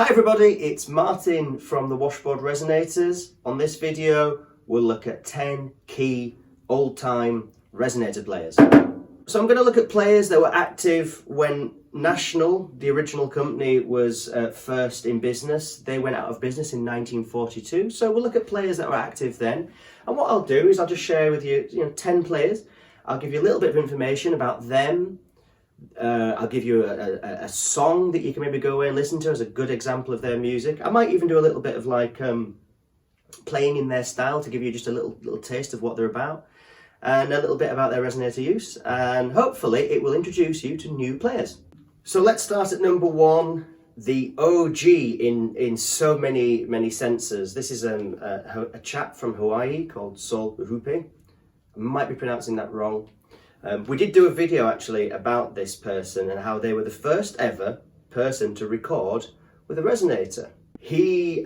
Hi everybody, it's Martin from the Washboard Resonators. On this video, we'll look at 10 key old-time resonator players. So I'm going to look at players that were active when National, the original company, was first in business. They went out of business in 1942. So we'll look at players that were active then. And what I'll do is I'll just share with you, 10 players. I'll give you a little bit of information about them. I'll give you a song that you can maybe go away and listen to as a good example of their music. I might even do a little bit of playing in their style to give you just a little taste of what they're about, and a little bit about their resonator use, and hopefully it will introduce you to new players. So let's start at number one, the OG in so many senses. This is a chap from Hawaii called Saul Hoopie. I might be pronouncing that wrong. We did do a video actually about this person and how they were the first ever person to record with a resonator. He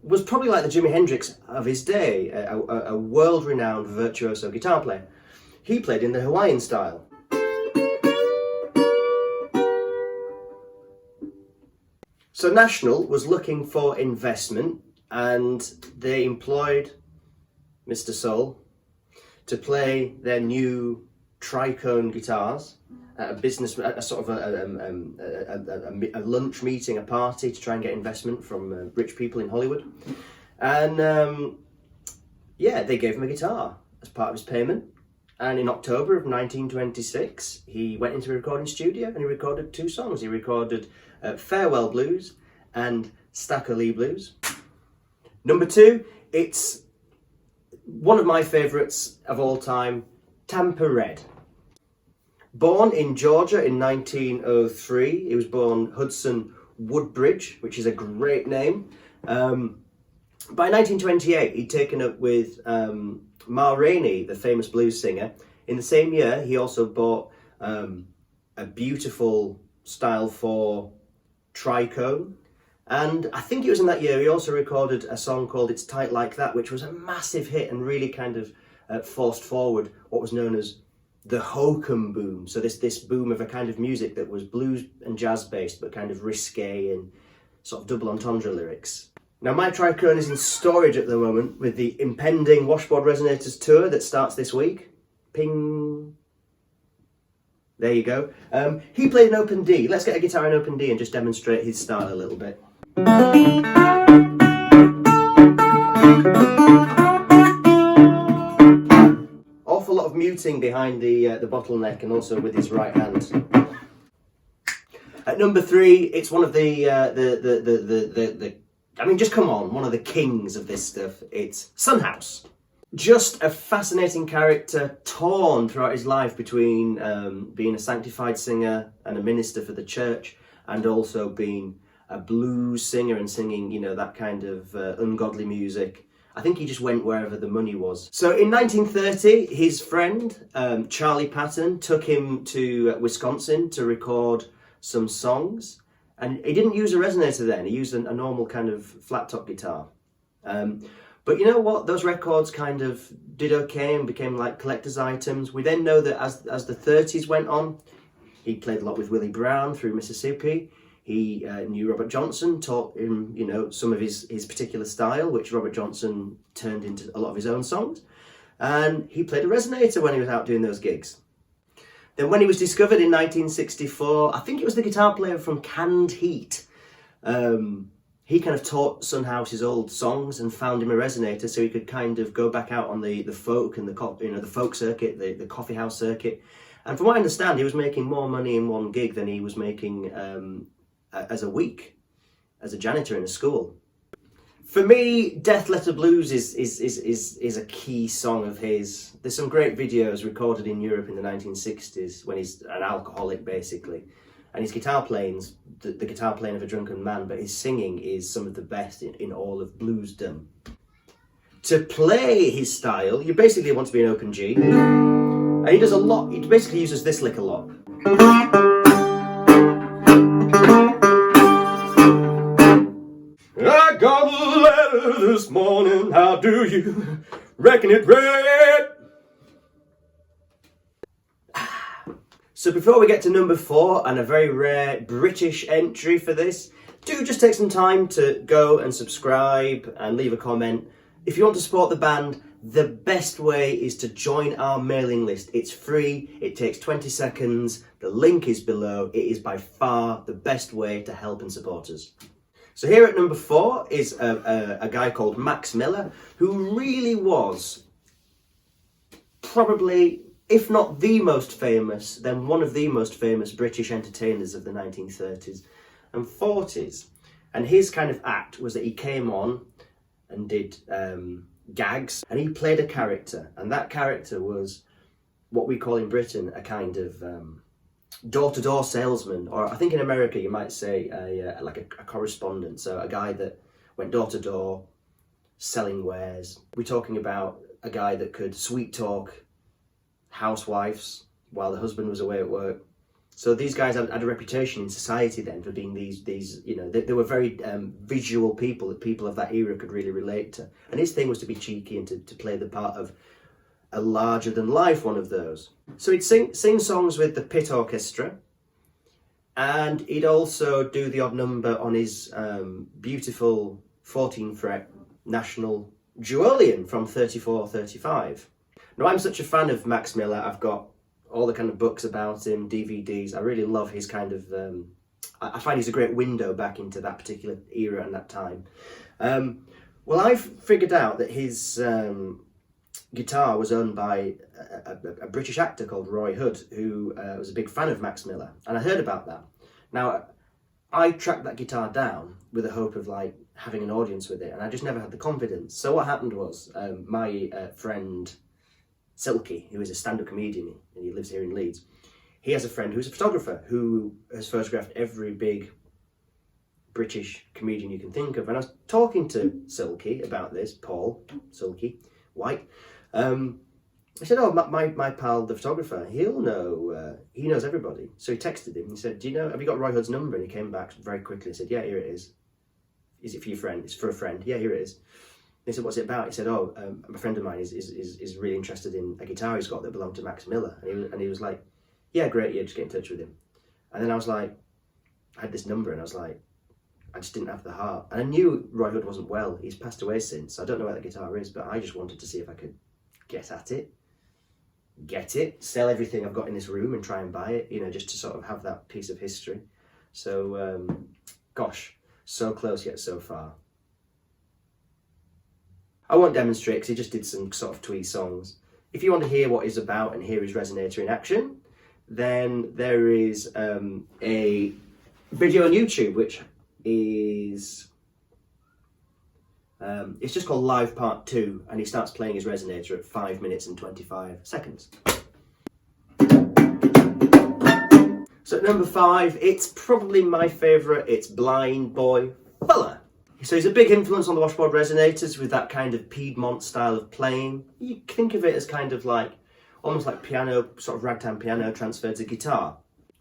was probably like the Jimi Hendrix of his day, a world-renowned virtuoso guitar player. He played in the Hawaiian style. So National was looking for investment and they employed Mr. Soul to play their new Tricone guitars at a sort of a lunch meeting, a party to try and get investment from rich people in Hollywood. And they gave him a guitar as part of his payment. And in October of 1926, he went into a recording studio and he recorded two songs. He recorded Farewell Blues and Stackerlee Blues. Number two, it's one of my favourites of all time, Tampa Red. Born in Georgia in 1903, he was born Hudson Woodbridge, which is a great name. By 1928, he'd taken up with Ma Rainey, the famous blues singer. In the same year, he also bought a beautiful Style 4 Tricone. And I think it was in that year he also recorded a song called It's Tight Like That, which was a massive hit and really kind of forced forward what was known as the hokum boom. So this boom of a kind of music that was blues and jazz based, but kind of risque and sort of double entendre lyrics. Now my Tricone is in storage at the moment with the impending Washboard Resonators tour that starts this week. Ping. There you go. He played an open D. Let's get a guitar in open D and just demonstrate his style a little bit. Awful lot of muting behind the bottleneck and also with his right hand. At number three, it's one of just come on, one of the kings of this stuff. It's Sunhouse. Just a fascinating character, torn throughout his life between being a sanctified singer and a minister for the church, and also being a blues singer and singing, that kind of ungodly music. I think he just went wherever the money was. So in 1930, his friend, Charlie Patton, took him to Wisconsin to record some songs. And he didn't use a resonator then, he used a normal kind of flat top guitar. But you know what, those records kind of did okay and became like collector's items. We then know that as the 30s went on, he played a lot with Willie Brown through Mississippi. He knew Robert Johnson, taught him, some of his particular style, which Robert Johnson turned into a lot of his own songs. And he played a resonator when he was out doing those gigs. Then when he was discovered in 1964, I think it was the guitar player from Canned Heat. He kind of taught Sunhouse his old songs and found him a resonator so he could kind of go back out on the folk and the folk circuit, the coffee house circuit. And from what I understand, he was making more money in one gig than he was making as a janitor in a school. For me, Death Letter Blues is a key song of his. There's some great videos recorded in Europe in the 1960s when he's an alcoholic basically. And his guitar playing's the guitar playing of a drunken man, but his singing is some of the best in all of bluesdom. To play his style, you basically want to be an open G. And he does a lot, he basically uses this lick a lot. I got a letter this morning, how do you reckon it read? So before we get to number 4, and a very rare British entry for this, do just take some time to go and subscribe and leave a comment. If you want to support the band, the best way is to join our mailing list. It's free, it takes 20 seconds, the link is below. It is by far the best way to help and support us. So here at number 4 is a guy called Max Miller, who really was probably, if not the most famous, then one of the most famous British entertainers of the 1930s and 40s. And his kind of act was that he came on and did gags, and he played a character, and that character was what we call in Britain a kind of door-to-door salesman, or I think in America you might say like a correspondent, so a guy that went door-to-door selling wares. We're talking about a guy that could sweet talk housewives while the husband was away at work. So these guys had a reputation in society then for being these you know, they were very visual people that people of that era could really relate to. And his thing was to be cheeky and to play the part of a larger than life one of those. So he'd sing songs with the pit orchestra, and he'd also do the odd number on his beautiful 14 fret national Duolian from 34-35. Now I'm such a fan of Max Miller, I've got all the kind of books about him, DVDs. I really love his kind of, I find he's a great window back into that particular era and that time. Well, I've figured out that his guitar was owned by a British actor called Roy Hood, who was a big fan of Max Miller, and I heard about that. Now, I tracked that guitar down with the hope of like having an audience with it, and I just never had the confidence. So what happened was, my friend Silky, who is a stand-up comedian, and he lives here in Leeds, he has a friend who's a photographer who has photographed every big British comedian you can think of. And I was talking to Silky about this, Paul Silky White. I said, oh, my pal, the photographer, he'll know, he knows everybody. So he texted him and he said, do you know, have you got Roy Hood's number? And he came back very quickly and said, yeah, here it is. Is it for your friend? It's for a friend. Yeah, here it is. He said, what's it about? He said, oh, a friend of mine is really interested in a guitar he's got that belonged to Max Miller. And he was like, yeah, great, yeah, just get in touch with him. And then I was like, I had this number and I was like, I just didn't have the heart. And I knew Roy Hood wasn't well. He's passed away since. I don't know where the guitar is, but I just wanted to see if I could get at it, get it, sell everything I've got in this room and try and buy it, you know, just to sort of have that piece of history. So, gosh, so close yet so far. I won't demonstrate because he just did some sort of twee songs. If you want to hear what he's about and hear his Resonator in action, then there is a video on YouTube which is it's just called Live Part 2, and he starts playing his Resonator at 5 minutes and 25 seconds. So at number 5, it's probably my favourite, it's Blind Boy Fuller. So he's a big influence on the washboard resonators with that kind of Piedmont style of playing. You think of it as kind of like, almost like piano, sort of ragtime piano transferred to guitar.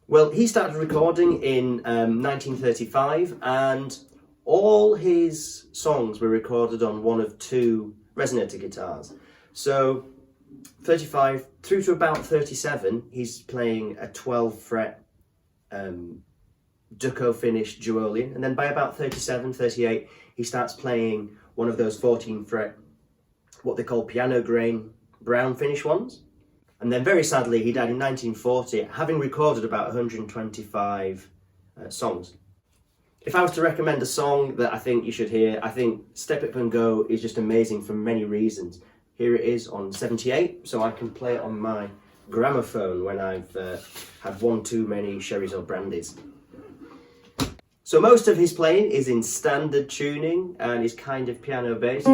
Well, he started recording in 1935, and all his songs were recorded on one of 2 resonator guitars. So 35 through to about 37, he's playing a 12 fret Duco finished Duolian, and then by about 37, 38, he starts playing one of those 14 fret, what they call piano grain brown finish ones. And then very sadly, he died in 1940, having recorded about 125 songs. If I was to recommend a song that I think you should hear, I think Step Up and Go is just amazing for many reasons. Here it is on 78, so I can play it on my gramophone when I've had one too many sherries or brandies. So most of his playing is in standard tuning and is kind of piano based. You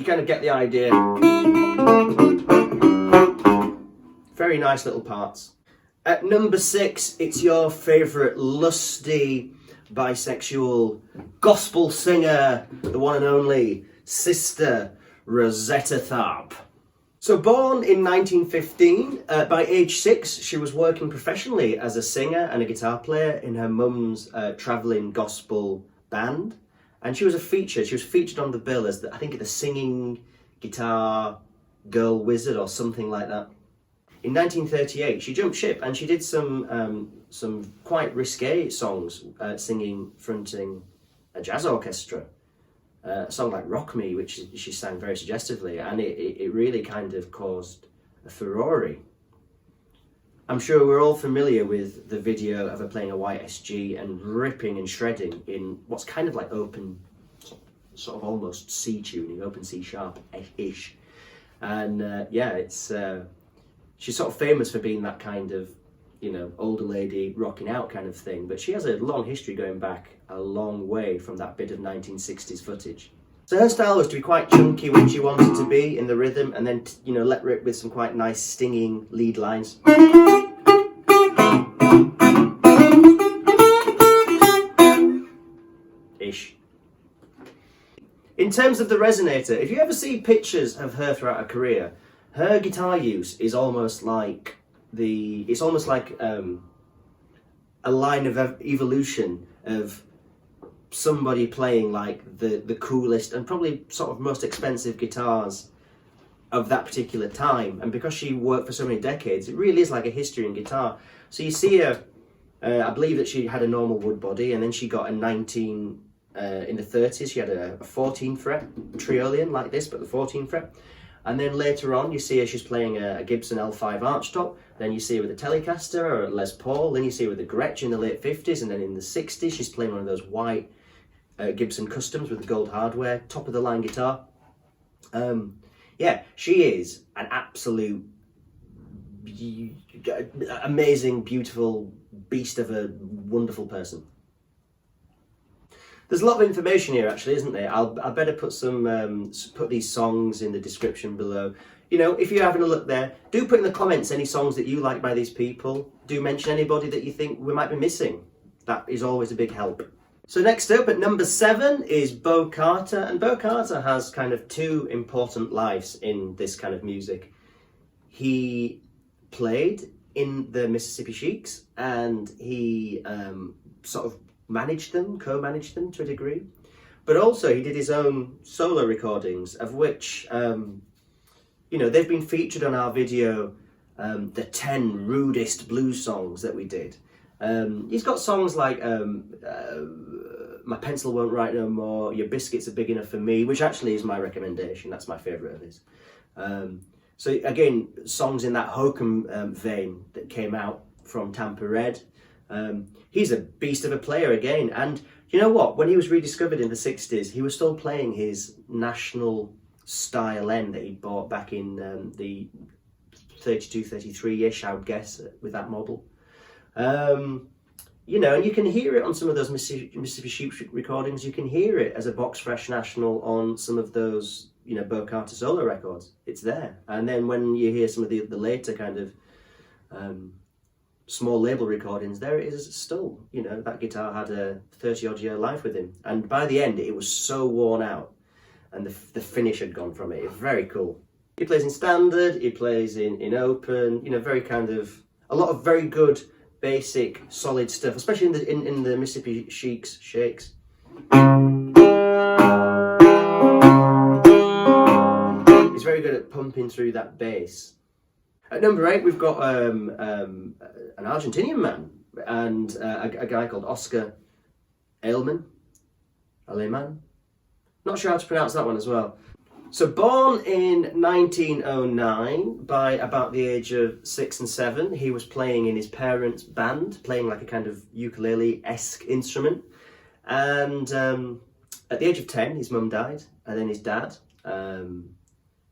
kind of get the idea. Very nice little parts. At number 6, it's your favourite lusty, bisexual gospel singer, the one and only Sister Rosettathorpe. So born in 1915, by age 6 she was working professionally as a singer and a guitar player in her mum's travelling gospel band, and she was featured on the bill as I think the singing guitar girl wizard or something like that. In 1938, she jumped ship and she did some quite risque songs, fronting a jazz orchestra. A song like Rock Me, which she sang very suggestively, and it really kind of caused a furore. I'm sure we're all familiar with the video of her playing a white SG and ripping and shredding in what's kind of like open, sort of almost C tuning, open C sharp-ish. And yeah, she's sort of famous for being that kind of, you know, older lady rocking out kind of thing, but she has a long history going back a long way from that bit of 1960s footage. So her style was to be quite chunky when she wanted to be in the rhythm, and then, you know, let rip with some quite nice stinging lead lines. Ish. In terms of the Resonator, if you ever see pictures of her throughout her career, her guitar use is almost like a line of evolution of somebody playing like the coolest and probably sort of most expensive guitars of that particular time. And because she worked for so many decades, it really is like a history in guitar. So you see her, I believe that she had a normal wood body, and then she got a in the 30s, she had a 14 fret Triolian like this, but the 14 fret. And then later on, you see her, she's playing a Gibson L5 archtop. Then you see her with a Telecaster or a Les Paul. Then you see her with a Gretsch in the late 50s. And then in the 60s, she's playing one of those white Gibson Customs with the gold hardware, top of the line guitar. Yeah, she is an absolute amazing, beautiful beast of a wonderful person. There's a lot of information here, actually, isn't there? I'll better put put these songs in the description below. You know, if you're having a look there, do put in the comments any songs that you like by these people. Do mention anybody that you think we might be missing. That is always a big help. So next up at number 7 is Bo Carter, and Bo Carter has kind of two important lives in this kind of music. He played in the Mississippi Sheiks, and he sort of co-managed them to a degree, but also he did his own solo recordings, of which, you know, they've been featured on our video, the 10 rudest blues songs that we did. He's got songs like My Pencil Won't Write No More, Your Biscuits Are Big Enough For Me, which actually is my recommendation. That's my favourite of his. So again, songs in that hokum vein that came out from Tampa Red. He's a beast of a player again, and you know what, when he was rediscovered in the 60s, he was still playing his national style N that he bought back in the 32, 33-ish, I would guess, with that model. You know, and you can hear it on some of those Mississippi Sheiks recordings. You can hear it as a box fresh national on some of those, you know, Bo Carter solo records. It's there. And then when you hear some of the later kind of small label recordings, there it is still. You know, that guitar had a 30-odd year life with him, and by the end it was so worn out and the finish had gone from it. It's very cool. He plays in standard, he plays in open, you know, very kind of a lot of very good basic solid stuff, especially in the Mississippi Sheiks. He's very good at pumping through that bass. At number 8, we've got an Argentinian man, and a guy called Oscar Alemàn. Not sure how to pronounce that one as well. So born in 1909, by about the age of 6 and 7, he was playing in his parents' band, playing like a kind of ukulele-esque instrument. And at the age of 10, his mum died, and then his dad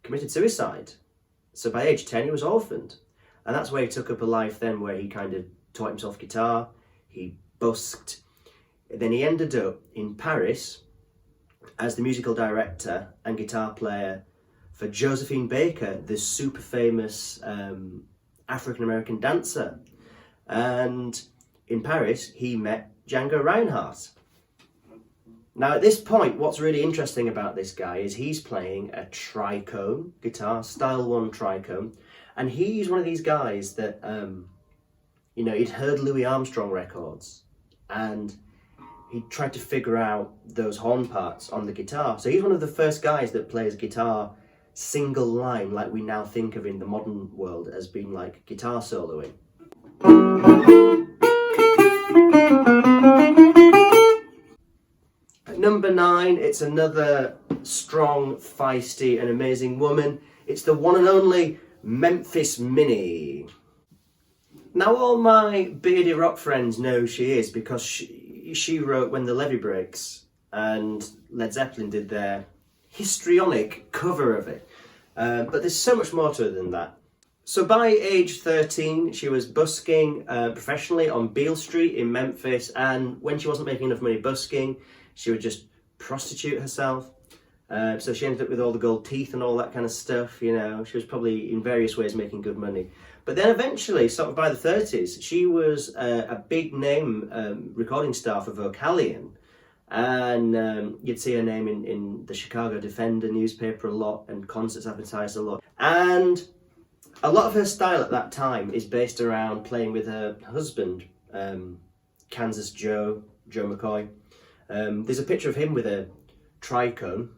committed suicide. So by age 10, he was orphaned. And that's where he took up a life then, where he kind of taught himself guitar, he busked. Then he ended up in Paris as the musical director and guitar player for Josephine Baker, the super famous African-American dancer. And in Paris, he met Django Reinhardt. Now at this point, what's really interesting about this guy is he's playing a Tricone guitar, Style 1 Tricone, and he's one of these guys that, you know, he'd heard Louis Armstrong records, and he tried to figure out those horn parts on the guitar. So he's one of the first guys that plays guitar single line like we now think of in the modern world as being like guitar soloing. At number 9, it's another strong, feisty and amazing woman. It's the one and only Memphis Minnie. Now all my beardy rock friends know who she is because she wrote When the Levee Breaks, and Led Zeppelin did their histrionic cover of it. But there's so much more to her than that. So by age 13, she was busking professionally on Beale Street in Memphis, and when she wasn't making enough money busking, she would just prostitute herself. So she ended up with all the gold teeth and all that kind of stuff, you know. She was probably in various ways making good money. But then eventually, sort of by the 30s, she was a big name recording star for Vocalion. And you'd see her name in the Chicago Defender newspaper a lot, and concerts advertised a lot. And a lot of her style at that time is based around playing with her husband, Kansas Joe McCoy. There's a picture of him with a Tricone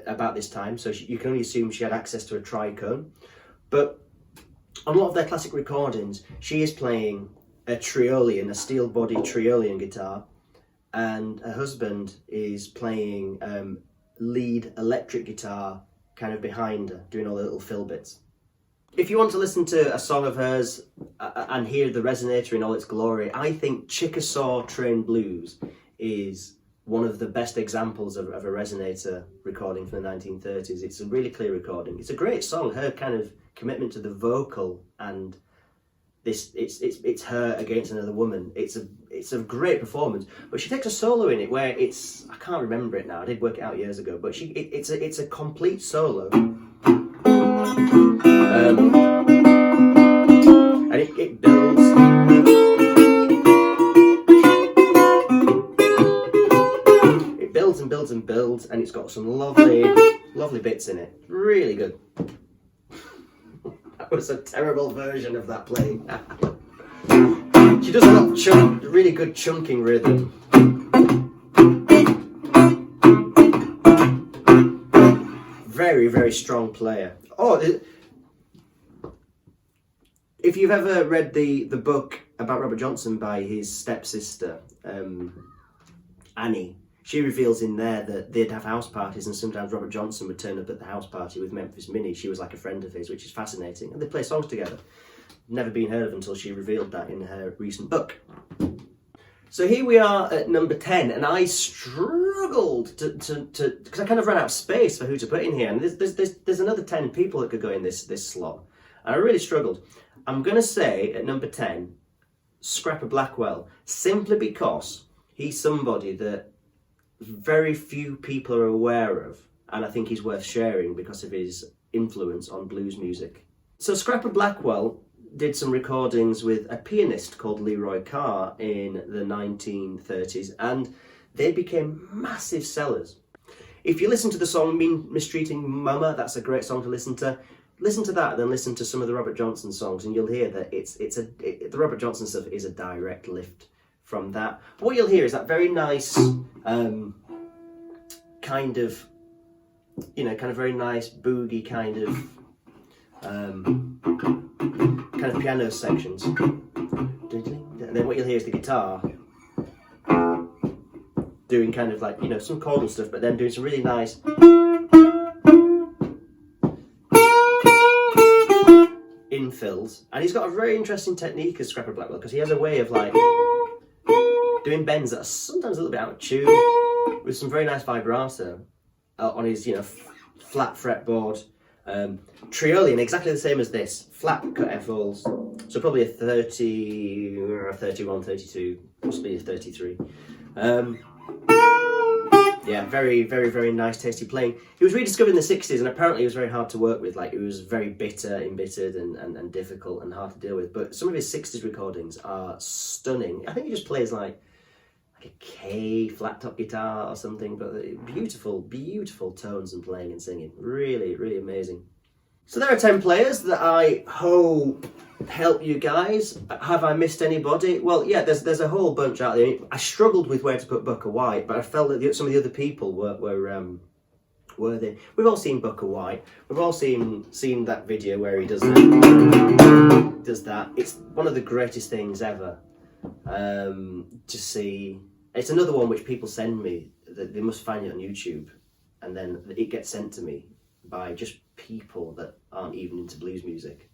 about this time, so you can only assume she had access to a Tricone. But on a lot of their classic recordings, she is playing a Triolian, a steel-bodied Triolian guitar, and her husband is playing lead electric guitar kind of behind her, doing all the little fill bits. If you want to listen to a song of hers and hear the Resonator in all its glory, I think Chickasaw Blues is one of the best examples of a Resonator recording from the 1930s. It's a really clear recording. It's a great song. Her kind of commitment to the vocal and it's her against another woman. It's a great performance, but she takes a solo in it where I can't remember it now. I did work it out years ago, but it's a complete solo, and it builds. It builds and builds and builds, and it's got some lovely bits in it. Really good. That was a terrible version of that playing. She does a lot of really good chunking rhythm. Very, very strong player. Oh, if you've ever read the book about Robert Johnson by his stepsister, Annie, she reveals in there that they'd have house parties and sometimes Robert Johnson would turn up at the house party with Memphis Minnie. She was like a friend of his, which is fascinating. And they play songs together. Never been heard of until she revealed that in her recent book. So here we are at number 10, and I struggled to because I kind of ran out of space for who to put in here. And there's another 10 people that could go in this slot. And I really struggled. I'm going to say at number 10, Scrapper Blackwell, simply because he's somebody that very few people are aware of, and I think he's worth sharing because of his influence on blues music. So Scrapper Blackwell did some recordings with a pianist called Leroy Carr in the 1930s, and they became massive sellers. If you listen to the song Mean Mistreating Mamma, that's a great song to listen to. Listen to that, then listen to some of the Robert Johnson songs, and you'll hear that the Robert Johnson stuff is a direct lift from that. But what you'll hear is that very nice kind of very nice boogie kind of piano sections. And then what you'll hear is the guitar doing kind of like, some chordal stuff, but then doing some really nice infills. And he's got a very interesting technique as Scrapper Blackwell, because he has a way of like doing bends that are sometimes a little bit out of tune with some very nice vibrato on his, flat fretboard. Triolian, exactly the same as this, flat cut F-holes, so probably a 30, or a 31, 32, possibly a 33. Yeah, very, very, very nice, tasty playing. He was rediscovered in the 60s, and apparently he was very hard to work with. Like, he was very embittered, and difficult and hard to deal with. But some of his 60s recordings are stunning. I think he just plays like a K flat top guitar or something, but beautiful, beautiful tones and playing and singing. Really, really amazing. So there are 10 players that I hope help you guys. Have I missed anybody? Well, yeah, there's a whole bunch out there. I struggled with where to put Booker White, but I felt that some of the other people were worthy. We've all seen Booker White. We've all seen that video where he does that. It's one of the greatest things ever to see. It's another one which people send me. That they must find it on YouTube, and then it gets sent to me by just people that aren't even into blues music.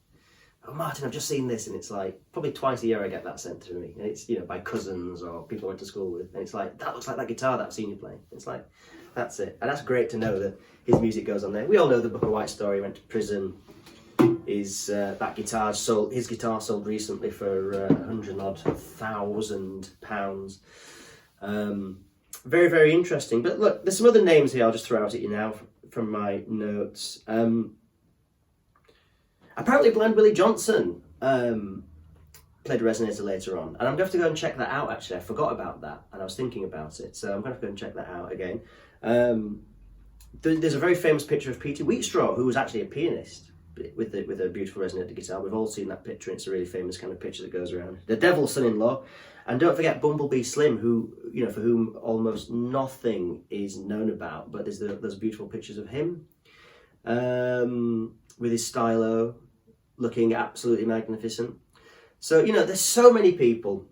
Oh, Martin, I've just seen this, and it's like probably twice a year I get that sent to me, and it's, you know, by cousins or people I went to school with, and it's like, that looks like that guitar that I've seen you playing. It's like, that's it, and that's great to know that his music goes on there. We all know the Booker White story. He went to prison. His guitar sold recently for £100,000. Very, very interesting. But look, there's some other names here I'll just throw out at you now from my notes. Apparently Blind Willie Johnson played a Resonator later on, and I'm going to have to go and check that out. Actually, I forgot about that, and I was thinking about it, so I'm going to have to go and check that out again. There's a very famous picture of Peter Wheatstraw, who was actually a pianist with a beautiful Resonator guitar. We've all seen that picture. It's a really famous kind of picture that goes around. The Devil's Son-in-Law, and don't forget Bumblebee Slim, who, you know, for whom almost nothing is known about, but there's beautiful pictures of him with his stylo, looking absolutely magnificent. So, you know, there's so many people.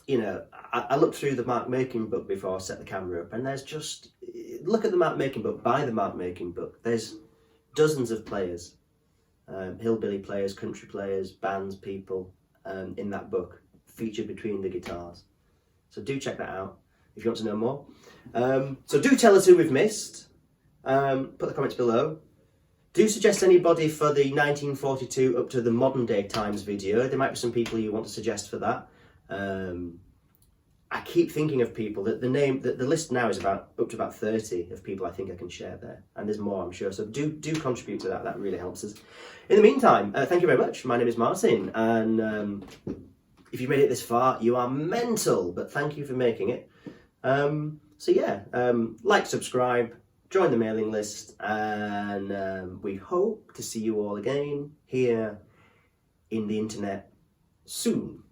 You know, I looked through the mark making book before I set the camera up, and there's just, look at the mark making book, buy the mark making book. There's dozens of players, hillbilly players, country players, bands, people in that book, featured between the guitars. So do check that out if you want to know more. So do tell us who we've missed. Put the comments below. Do suggest anybody for the 1942 up to the modern day times video. There might be some people you want to suggest for that. I keep thinking of people that the list now is up to about 30 of people I think I can share there, and there's more, I'm sure. So do contribute to that. That really helps us. In the meantime, thank you very much. My name is Martin, and if you've made it this far, you are mental. But thank you for making it. So yeah, like, subscribe, join the mailing list, and we hope to see you all again here in the internet soon.